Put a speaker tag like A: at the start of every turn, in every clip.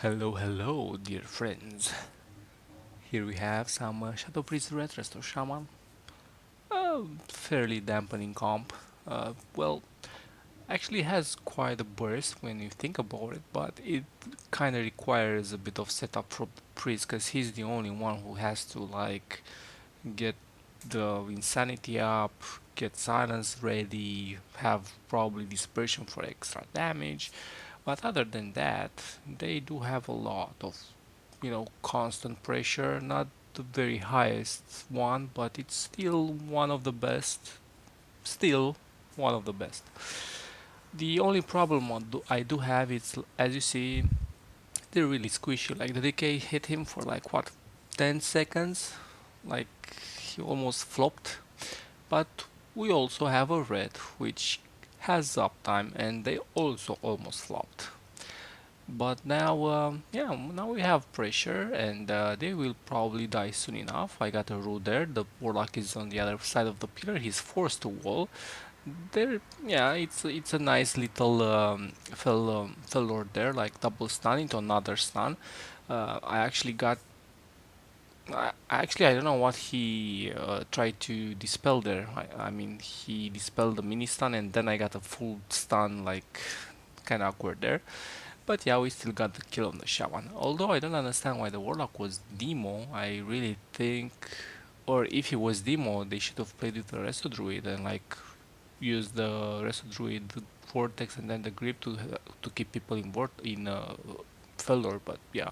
A: Hello, dear friends. Here we have some Shadow Retri Resto Shaman. Fairly dampening comp. Well, actually has quite a burst when you think about it, but it kind of requires a bit of setup for Priest because he's the only one who has to like get the insanity up, get silence ready, have probably dispersion for extra damage. But other than that, they do have a lot of, constant pressure. Not the very highest one, but it's still one of the best. Still one of the best. The only problem I do have is, as you see, they're really squishy. Like the decay hit him for like what, 10 seconds? Like he almost flopped. But we also have a red which has uptime and they also almost flopped. But now, now we have pressure, and they will probably die soon enough. I got a root there. The warlock is on the other side of the pillar. He's forced to wall. There, yeah, it's a nice little fell lord there, like double stun into another stun. I actually got. Actually, I don't know what he tried to dispel there. I mean, he dispelled the mini stun, and then I got a full stun, like kind of awkward there. But yeah, we still got the kill on the shaman. Although I don't understand why the warlock was demo. I really think, or if he was demo, they should have played with the Resto Druid and like use the Resto Druid vortex and then the grip to keep people in Felor. But yeah,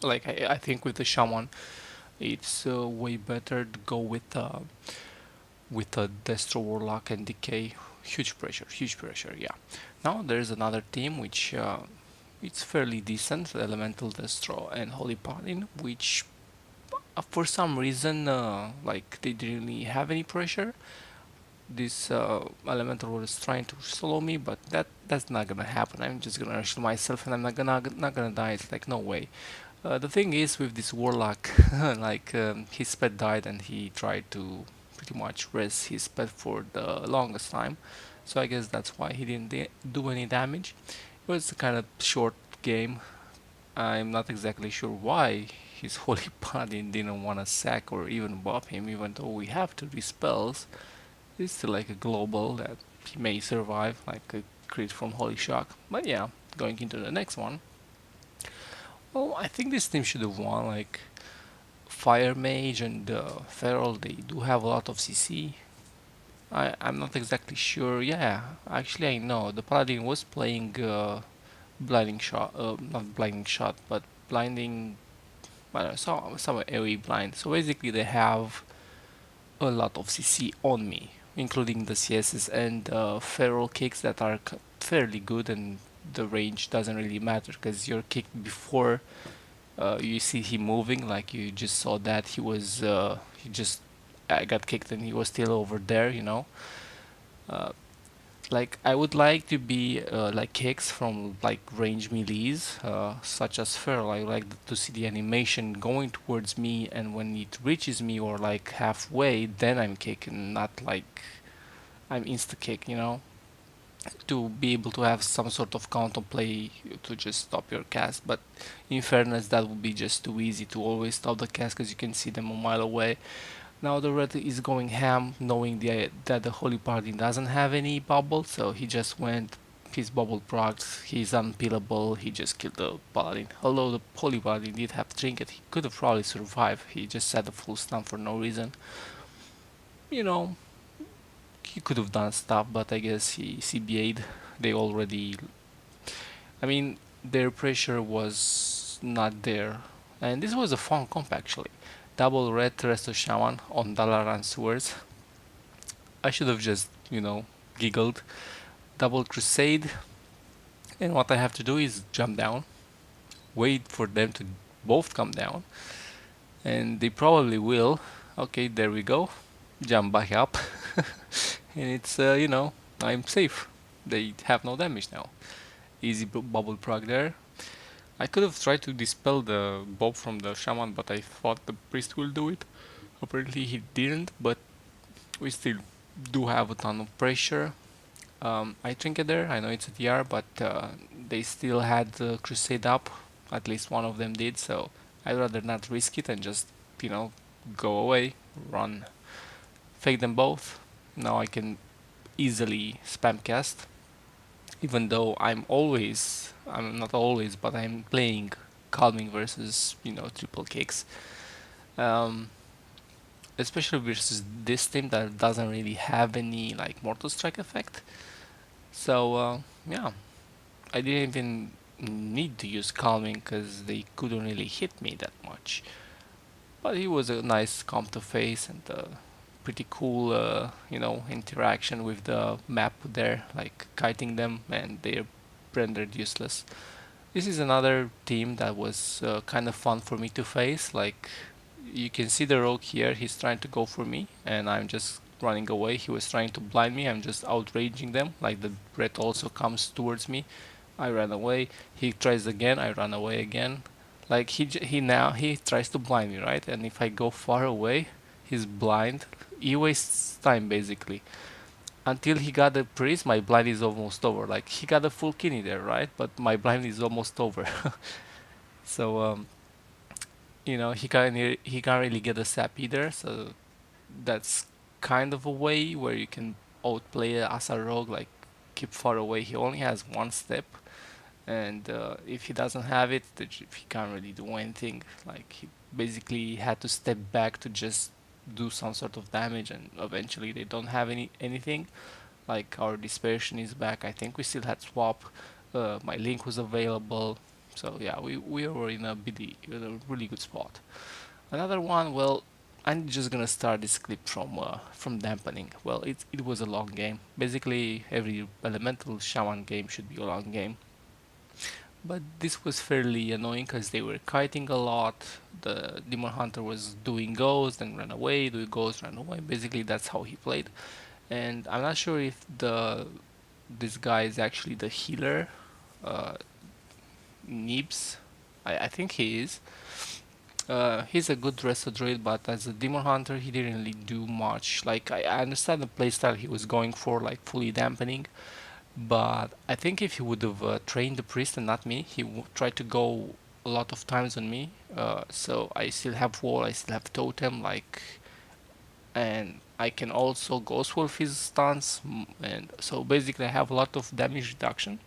A: like I think with the shaman, it's way better to go with a Destro Warlock and Decay. Huge pressure, huge pressure. Yeah. Now there's another team which it's fairly decent, Elemental Destro and Holy Paladin, which for some reason like they didn't really have any pressure. This Elemental was trying to solo me, but that's not gonna happen. I'm just gonna rush myself and I'm not gonna die. It's like no way. The thing is with this Warlock, like his pet died and he tried to pretty much rest his pet for the longest time. So I guess that's why he didn't do any damage. It was a kind of short game. I'm not exactly sure why his Holy Paladin didn't want to sack or even buff him, even though we have to spells. It's still like a global that he may survive, like a crit from Holy Shock. But yeah, going into the next one. Well, I think this team should have won. Like Fire Mage and Feral, they do have a lot of CC. I'm not exactly sure. Yeah, actually I know the Paladin was playing blinding shot, not blinding shot, but blinding. I don't know, some AoE blind. So basically, they have a lot of CC on me, including the CSs and feral kicks that are fairly good, and the range doesn't really matter because you're kicked before you see him moving. Like you just saw that he just got kicked and he was still over there. Uh, like I would like to be like kicks from like range melees, such as Feral. I like to see the animation going towards me, and when it reaches me or like halfway, then I'm kicking, not like I'm insta kick. To be able to have some sort of counter play to just stop your cast. But in fairness, that would be just too easy to always stop the cast because you can see them a mile away. Now the red is going ham, knowing that the Holy Paladin doesn't have any bubble, so he just went. His bubble procs, he's unpillable, he just killed the Paladin. Although the Holy Paladin did have Trinket, he could have probably survived. He just set a full stun for no reason. You know, he could have done stuff, but I guess he CBA'd. They already. I mean, their pressure was not there. And this was a fun comp actually. Double red Resto Shaman on Dalaran Sewers. I should have just, giggled. Double Crusade, and what I have to do is jump down, wait for them to both come down, and they probably will. Okay, there we go. Jump back up, and it's, I'm safe. They have no damage now. Easy bubble proc there. I could have tried to dispel the bob from the shaman, but I thought the priest will do it. Apparently he didn't, but we still do have a ton of pressure. I Trinket there. I know it's a DR, but they still had the Crusade up At least one of them did, so I'd rather not risk it and just, you know, go away, run, fake them both. Now I can easily spam cast, even though I'm not always, but I'm playing calming versus, triple kicks. Um, Especially versus this team that doesn't really have any like mortal strike effect. So yeah, I didn't even need to use calming because they couldn't really hit me that much. But it was a nice comp to face and pretty cool, interaction with the map there, like kiting them, and they're rendered useless. This is another team that was kind of fun for me to face. Like, you can see the rogue here, he's trying to go for me, and I'm just running away. He was trying to blind me, I'm just outraging them. Like, the red also comes towards me, I ran away. He tries again, I run away again. Like, he tries to blind me, right? And if I go far away, he's blind. He wastes time basically. Until he got the priest, my blind is almost over. Like, he got a full kidney there, right? But my blind is almost over. So he can't really get a sap either. So that's kind of a way where you can outplay as a rogue. Like, keep far away. He only has one step, and if he doesn't have it, he can't really do anything. Like, he basically had to step back to just do some sort of damage, and eventually they don't have anything. Like, our dispersion is back. I think we still had swap. My link was available. So yeah, we were in a really good spot. Another one, well, I'm just gonna start this clip from dampening. Well, it was a long game. Basically, every elemental shaman game should be a long game. But this was fairly annoying because they were kiting a lot. The demon hunter was doing ghost and ran away, do ghost, ran away. Basically, that's how he played. And I'm not sure if this guy is actually the healer, uh, Nibs. I think he is. He's a good resto druid, but as a demon hunter, he didn't really do much. Like, I understand the playstyle he was going for, like fully dampening, but I think if he would have trained the priest and not me, he tried to go a lot of times on me. So I still have wall, I still have totem, like, and I can also ghost wolf his stance, and so basically I have a lot of damage reduction.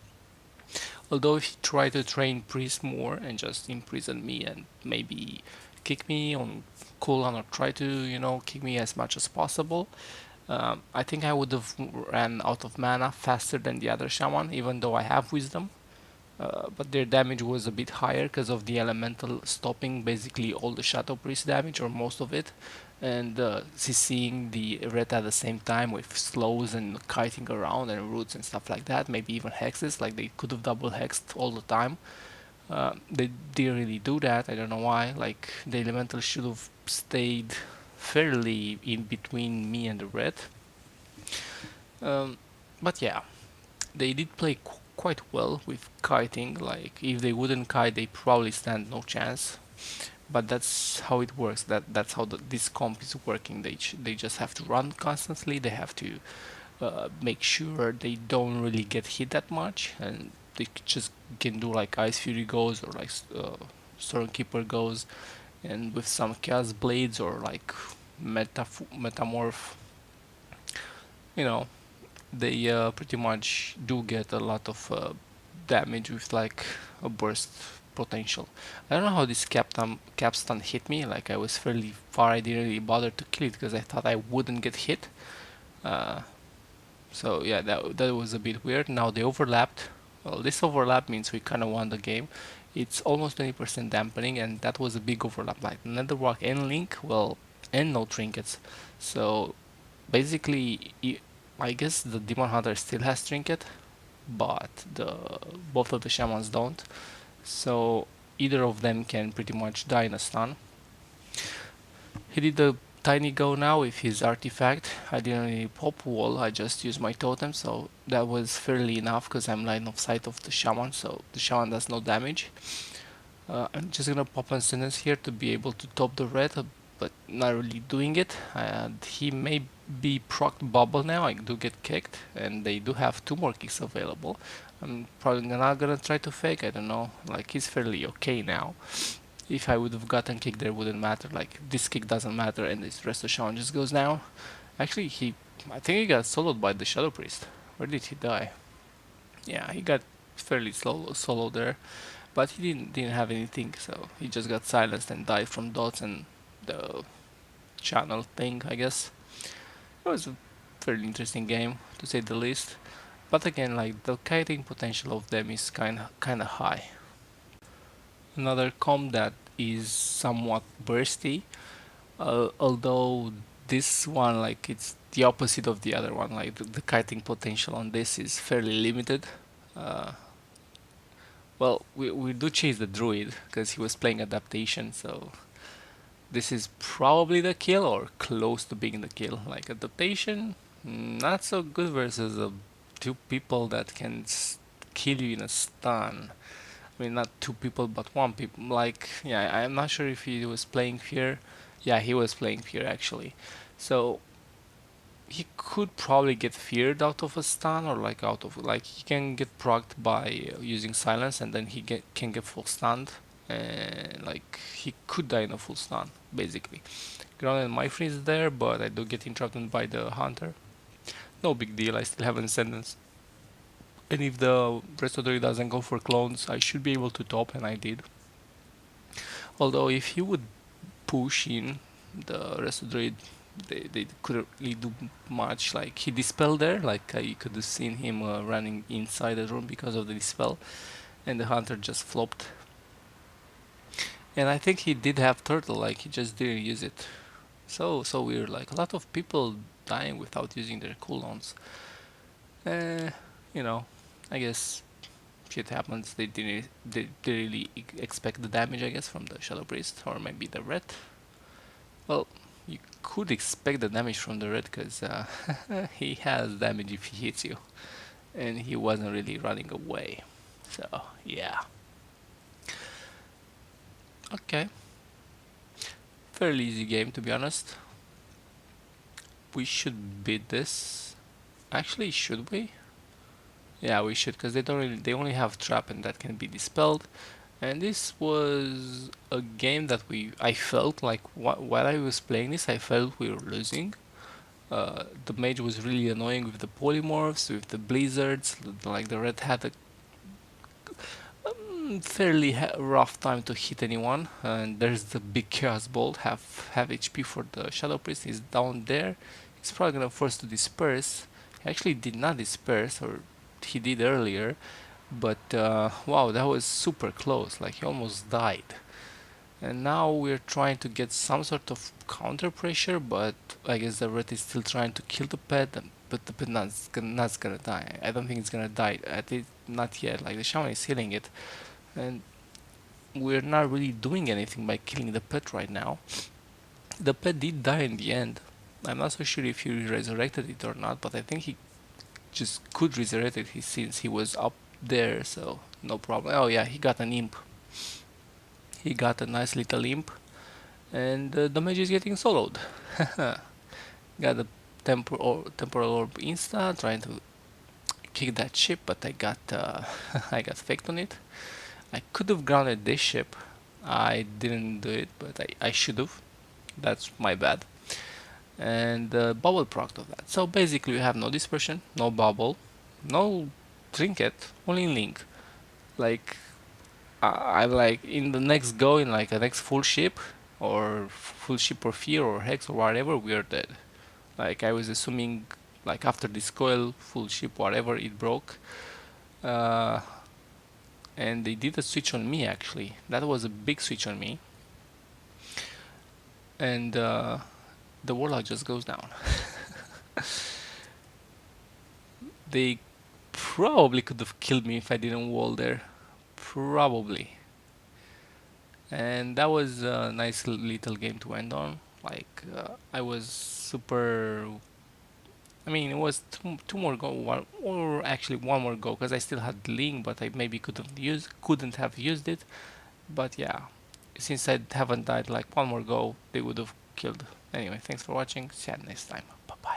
A: Although if you try to train priest more and just imprison me and maybe kick me on cooldown or try to, kick me as much as possible, I think I would have ran out of mana faster than the other shaman, even though I have wisdom. But their damage was a bit higher because of the elemental stopping basically all the shadow priest damage or most of it, and CCing the red at the same time with slows and kiting around and roots and stuff like that, maybe even hexes. Like, they could have double hexed all the time. They didn't really do that, I don't know why. Like, the elemental should have stayed fairly in between me and the red. um, but yeah, they did play quite well with kiting. Like, if they wouldn't kite, they probably stand no chance. But that's how it works. That's how this comp is working. They just have to run constantly. They have to make sure they don't really get hit that much, and they just can do like Ice Fury goes or like Stormkeeper goes, and with some Chaos Blades or like Metamorph, you know, they pretty much do get a lot of damage with like a burst potential. I don't know how this capstan hit me. Like, I was fairly far. I didn't really bother to kill it because I thought I wouldn't get hit. Uh, so yeah, that was a bit weird. Now they overlapped. Well, this overlap means we kind of won the game. It's almost 20% dampening, and that was a big overlap. Like, Netherwalk and Link, well, and no trinkets. So basically, I guess the Demon Hunter still has trinket, but both of the shamans don't. So either of them can pretty much die in a stun. He did a tiny go now with his artifact. I didn't really pop wall, I just used my totem, so that was fairly enough because I'm line of sight of the shaman, so the shaman does no damage. I'm just gonna pop on sentence here to be able to top the red but not really doing it. He may be procced bubble now. I do get kicked, and they do have two more kicks available. I'm probably not gonna try to fake. I don't know. Like he's fairly okay now. If I would have gotten kicked, there wouldn't matter. Like this kick doesn't matter, and this Resto Sham just goes down. Actually, I think he got soloed by the Shadow Priest. Where did he die? Yeah, he got fairly solo there, but he didn't have anything, so he just got silenced and died from dots and the channel thing, I guess. It was a fairly interesting game, to say the least. But again, like the kiting potential of them is kinda high. Another comp that is somewhat bursty, although this one, like it's the opposite of the other one. Like the kiting potential on this is fairly limited. Uh, well, we do chase the druid because he was playing adaptation, so this is probably the kill or close to being the kill. Like adaptation, not so good versus two people that can kill you in a stun. I mean, not two people, but one people. Like, yeah, I'm not sure if he was playing fear. Yeah, he was playing fear actually. So he could probably get feared out of a stun, or like out of like he can get procced by using silence, and then can get full stunned, and like he could die in a full stun basically. Grounded my freeze there, but I do get interrupted by the hunter. No big deal. I still have an ascendance, and if the Resto Druid doesn't go for clones, I should be able to top, and I did. Although if he would push in the Resto Druid, they couldn't really do much. Like he dispelled there, like you could have seen him running inside the room because of the dispel, and the hunter just flopped. And I think he did have turtle, like he just didn't use it. So weird. Like a lot of people dying without using their cooldowns. Eh, you know, I guess shit happens. They really expect the damage, I guess, from the Shadow Priest or maybe the red. Well, you could expect the damage from the red because he has damage if he hits you, and he wasn't really running away. So yeah, okay, fairly easy game to be honest. We should beat this. Actually, should we? Yeah, we should, because they only have trap and that can be dispelled. And this was a game that I felt like while I was playing this, I felt we were losing. The mage was really annoying with the polymorphs, with the blizzards. Like the red had a fairly rough time to hit anyone. And there's the big chaos bolt, half HP for the Shadow Priest. He's down there. He's probably gonna force to disperse. He actually did not disperse, or he did earlier. But wow, that was super close. Like he almost died. And now we're trying to get some sort of counter pressure, but I guess the red is still trying to kill the pet, but the pet not gonna die. I don't think it's gonna die. At least not yet. Like the shaman is healing it, and we're not really doing anything by killing the pet right now. The pet did die in the end. I'm not so sure if he resurrected it or not, but I think he just could resurrect it since he was up there, so no problem. Oh yeah, he got an imp. He got a nice little imp, and the mage is getting soloed. Got a temporal orb insta, trying to kick that ship, but I got I got faked on it. I could have grounded this ship. I didn't do it, but I should have. That's my bad. And bubble proc of that. So basically, you have no dispersion, no bubble, no trinket, only link. Like I'm like in the next go, in like a next full ship or full ship or fear or hex or whatever, we are dead. Like I was assuming, like after this coil, full ship, whatever, it broke. Uh, and they did a switch on me actually. That was a big switch on me. And the warlock just goes down. They probably could have killed me if I didn't wall there. Probably. And that was a nice little game to end on. Like I was super. I mean, it was two more go, or actually one more go, because I still had link, but I maybe couldn't have used it. But yeah, since I haven't died, like one more go, they would have killed. Anyway, thanks for watching. See you next time. Bye bye.